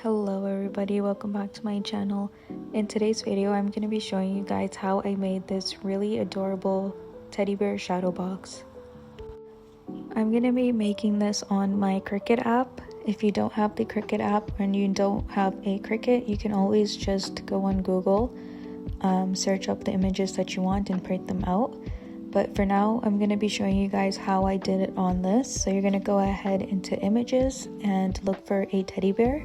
Hello everybody, welcome back to my channel. In today's video I'm going to be showing you guys how I made this really adorable teddy bear shadow box. I'm going to be making this on my Cricut app. If you don't have the Cricut app and you don't have a Cricut, you can always just go on Google, search up the images that you want and print them out. But for now I'm going to be showing you guys how I did it on this. So you're going to go ahead into images and look for a teddy bear.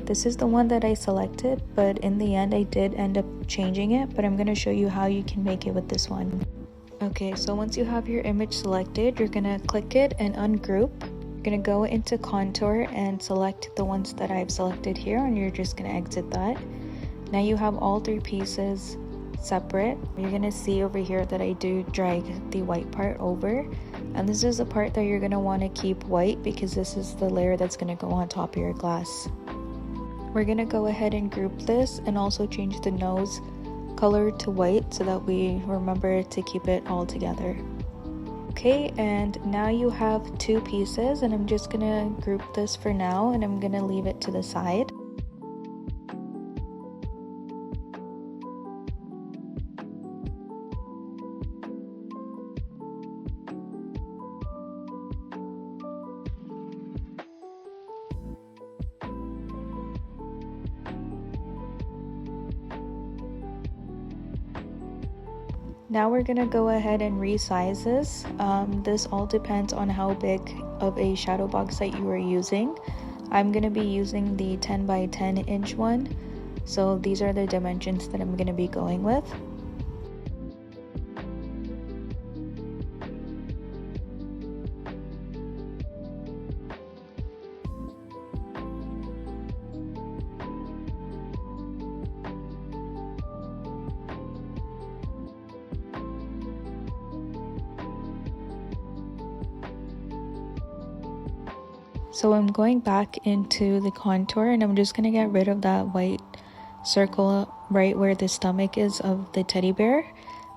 This is the one that I selected, but in the end I did end up changing it, but I'm going to show you how you can make it with this one. Okay, so once you have your image selected, you're going to click it and ungroup. You're going to go into contour and select the ones that I've selected here, and you're just going to exit that. Now you have all three pieces separate. You're going to see over here that I do drag the white part over, and this is the part that you're going to want to keep white because this is the layer that's going to go on top of your glass. We're going to go ahead and group this and also change the nose color to white so that we remember to keep it all together. Okay, and now you have two pieces, and I'm just going to group this for now and I'm going to leave it to the side. Now we're gonna go ahead and resize this. This all depends on how big of a shadow box that you are using. I'm gonna be using the 10 by 10 inch one, so these are the dimensions that I'm gonna be going with. So I'm going back into the contour and I'm just going to get rid of that white circle right where the stomach is of the teddy bear.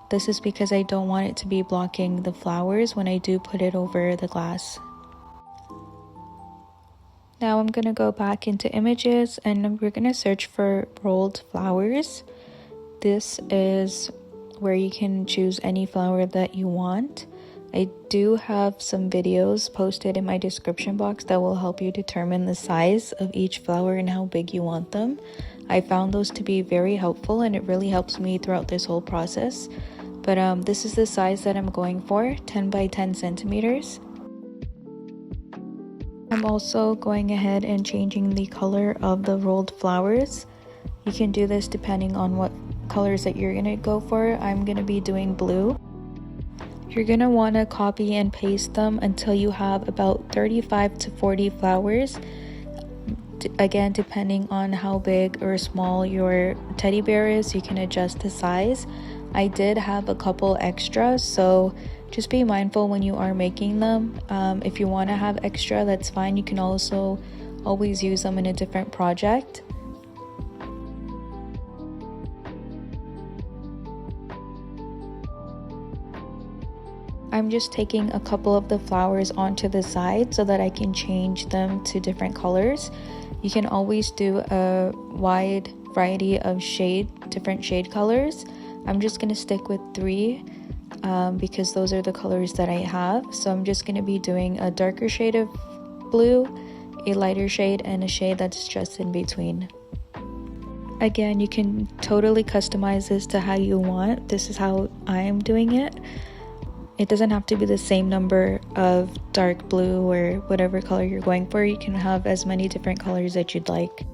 This is because I don't want it to be blocking the flowers when I do put it over the glass. Now I'm going to go back into images and we're going to search for rolled flowers. This is where you can choose any flower that you want. I do have some videos posted in my description box that will help you determine the size of each flower and how big you want them. I found those to be very helpful and it really helps me throughout this whole process. But this is the size that I'm going for, 10 by 10 centimeters. I'm also going ahead and changing the color of the rolled flowers. You can do this depending on what colors that you're gonna go for. I'm gonna be doing blue. You're going to want to copy and paste them until you have about 35 to 40 flowers. Again, depending on how big or small your teddy bear is, you can adjust the size. I did have a couple extras, so just be mindful when you are making them. If you want to have extra, that's fine. You can also always use them in a different project. I'm just taking a couple of the flowers onto the side so that I can change them to different colors. You can always do a wide variety of different shade colors. I'm just going to stick with 3 because those are the colors that I have. So I'm just going to be doing a darker shade of blue, a lighter shade, and a shade that's just in between. Again, you can totally customize this to how you want. This is how I am doing it. It doesn't have to be the same number of dark blue or whatever color you're going for. You can have as many different colors that you'd like.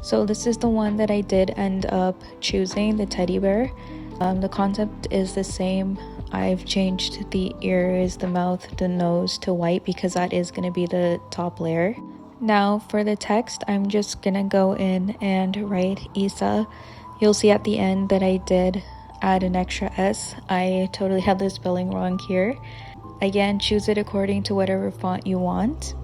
So this is the one that I did end up choosing, the teddy bear. The concept is the same. I've changed the ears, the mouth, the nose to white because that is going to be the top layer. Now for the text, I'm just going to go in and write Isa. You'll see at the end that I did add an extra S. I totally had the spelling wrong here. Again, choose it according to whatever font you want.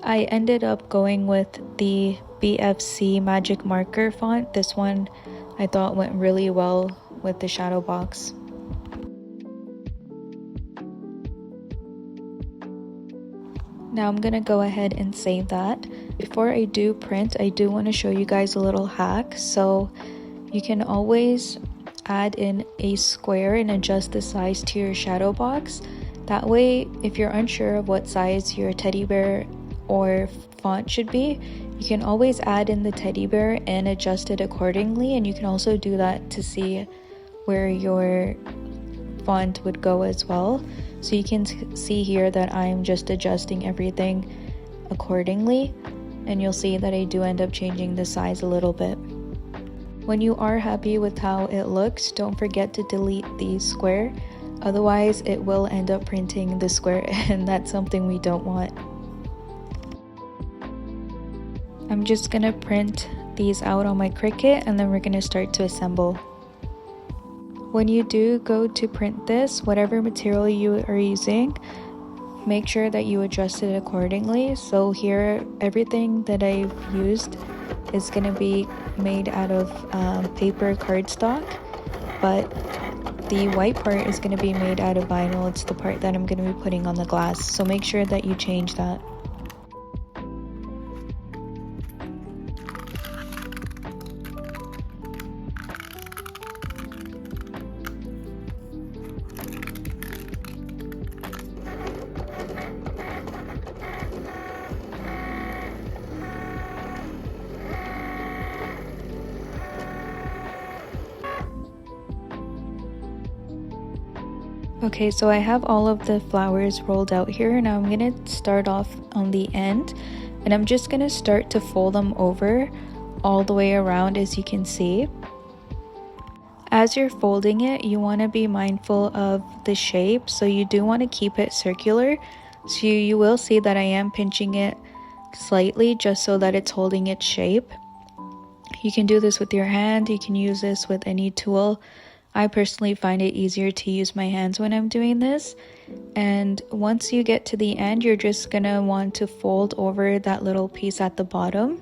I ended up going with the BFC Magic Marker font. This one I thought went really well with the shadow box. Now I'm gonna go ahead and save that. Before I do print, I do want to show you guys a little hack. So you can always add in a square and adjust the size to your shadow box. That way, if you're unsure of what size your teddy bear or font should be, you can always add in the teddy bear and adjust it accordingly. And you can also do that to see where your font would go as well. So you can see here that I'm just adjusting everything accordingly, and you'll see that I do end up changing the size a little bit. When you are happy with how it looks, don't forget to delete the square, otherwise it will end up printing the square and that's something we don't want. I'm just gonna print these out on my Cricut and then we're gonna start to assemble. When you do go to print this, whatever material you are using, make sure that you adjust it accordingly. So here, everything that I've used is going to be made out of paper cardstock, but the white part is going to be made out of vinyl. It's the part that I'm going to be putting on the glass. So make sure that you change that. Okay, so I have all of the flowers rolled out here. Now I'm gonna start off on the end, and I'm just gonna start to fold them over all the way around, as you can see. As you're folding it, you want to be mindful of the shape, so you do want to keep it circular. So you will see that I am pinching it slightly just so that it's holding its shape. You can do this with your hand, you can use this with any tool. I personally find it easier to use my hands when I'm doing this. And once you get to the end, you're just gonna want to fold over that little piece at the bottom.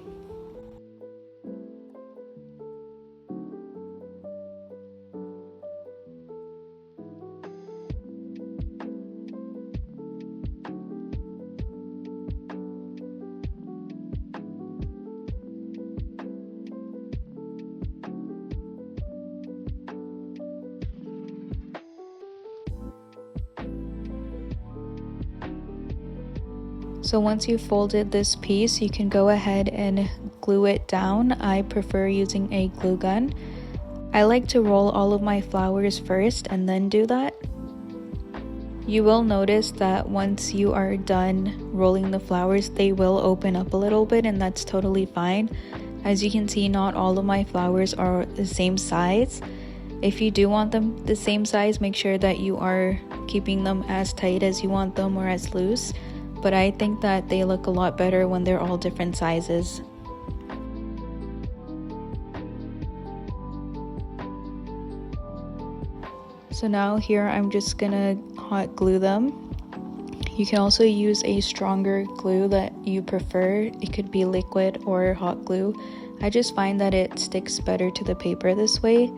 So once you've folded this piece, you can go ahead and glue it down. I prefer using a glue gun. I like to roll all of my flowers first and then do that. You will notice that once you are done rolling the flowers, they will open up a little bit, and that's totally fine. As you can see, not all of my flowers are the same size. If you do want them the same size, make sure that you are keeping them as tight as you want them or as loose. But I think that they look a lot better when they're all different sizes. So now here I'm just gonna hot glue them. You can also use a stronger glue that you prefer. It could be liquid or hot glue. I just find that it sticks better to the paper this way.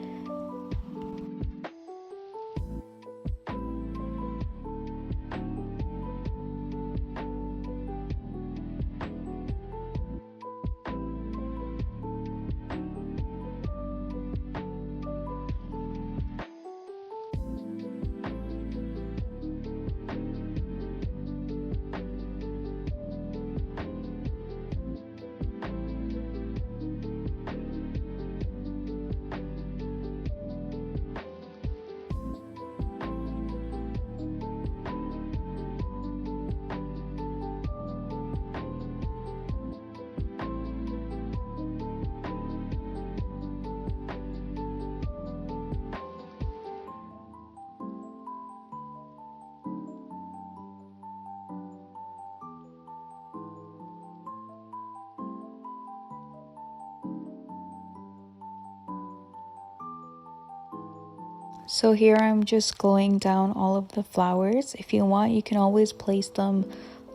So here I'm just gluing down all of the flowers. If you want, you can always place them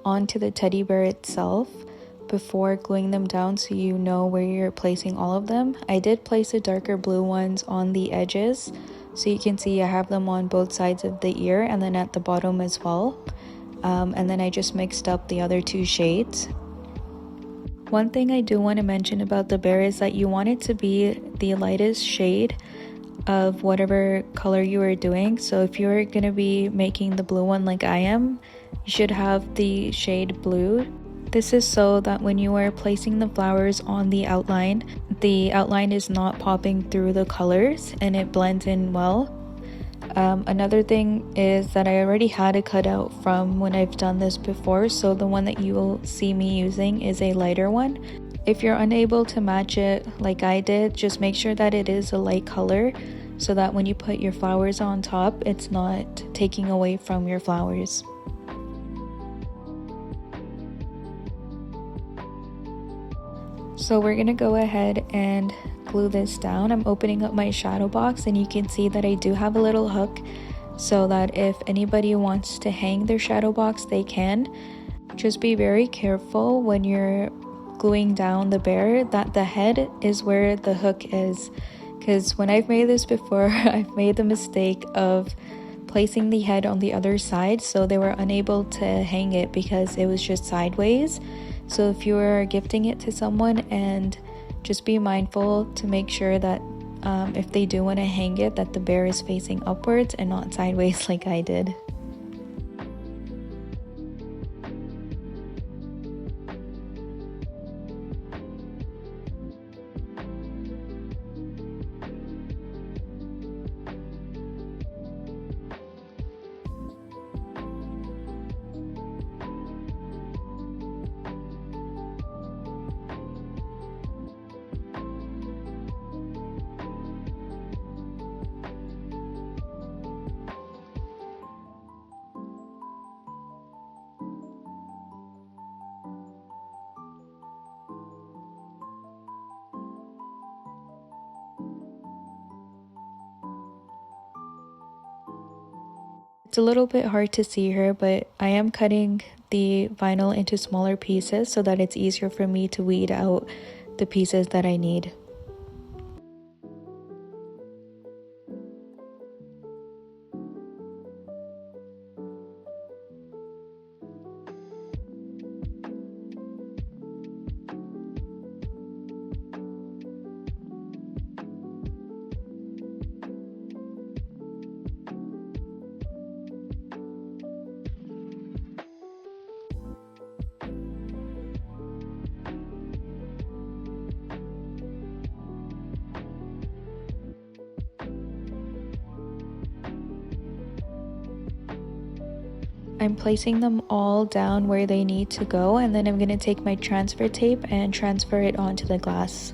onto the teddy bear itself before gluing them down so you know where you're placing all of them. I did place the darker blue ones on the edges, so you can see I have them on both sides of the ear and then at the bottom as well. And then I just mixed up the other two shades. One thing I do want to mention about the bear is that you want it to be the lightest shade of whatever color you are doing. So if you're going to be making the blue one like I am, you should have the shade blue. This is so that when you are placing the flowers on the outline is not popping through the colors and it blends in well. Another thing is that I already had a cutout from when I've done this before, so the one that you will see me using is a lighter one. If you're unable to match it like I did, just make sure that it is a light color so that when you put your flowers on top, it's not taking away from your flowers. So we're gonna go ahead and glue this down. I'm opening up my shadow box and you can see that I do have a little hook so that if anybody wants to hang their shadow box, they can. Just be very careful when you're gluing down the bear that the head is where the hook is, because when I've made this before, I've made the mistake of placing the head on the other side, so they were unable to hang it because it was just sideways. So if you are gifting it to someone, and just be mindful to make sure that if they do want to hang it, that the bear is facing upwards and not sideways like I did. It's a little bit hard to see here, but I am cutting the vinyl into smaller pieces so that it's easier for me to weed out the pieces that I need. I'm placing them all down where they need to go, and then I'm going to take my transfer tape and transfer it onto the glass.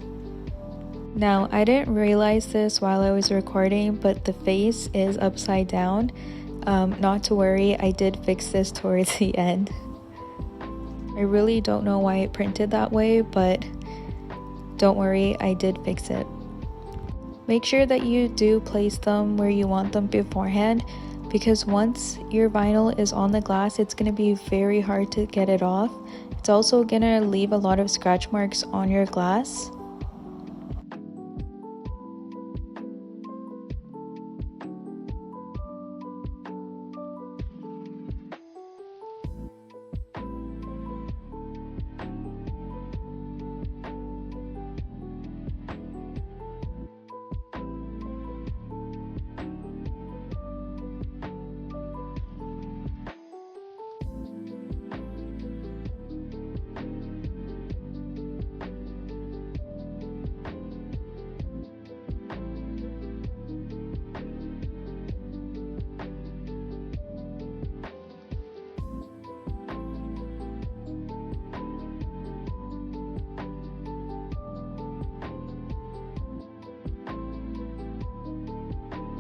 Now, I didn't realize this while I was recording, but the face is upside down. Not to worry, I did fix this towards the end. I really don't know why it printed that way, but don't worry, I did fix it. Make sure that you do place them where you want them beforehand, because once your vinyl is on the glass, it's going to be very hard to get it off. It's also going to leave a lot of scratch marks on your glass.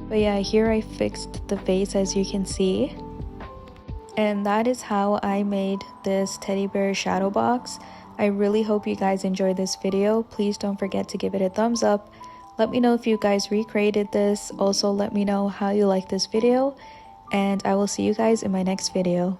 But yeah, here I fixed the face, as you can see. And that is how I made this teddy bear shadow box. I really hope you guys enjoyed this video. Please don't forget to give it a thumbs up, Let me know if you guys recreated this. Also, let me know how you like this video, and I will see you guys in my next video.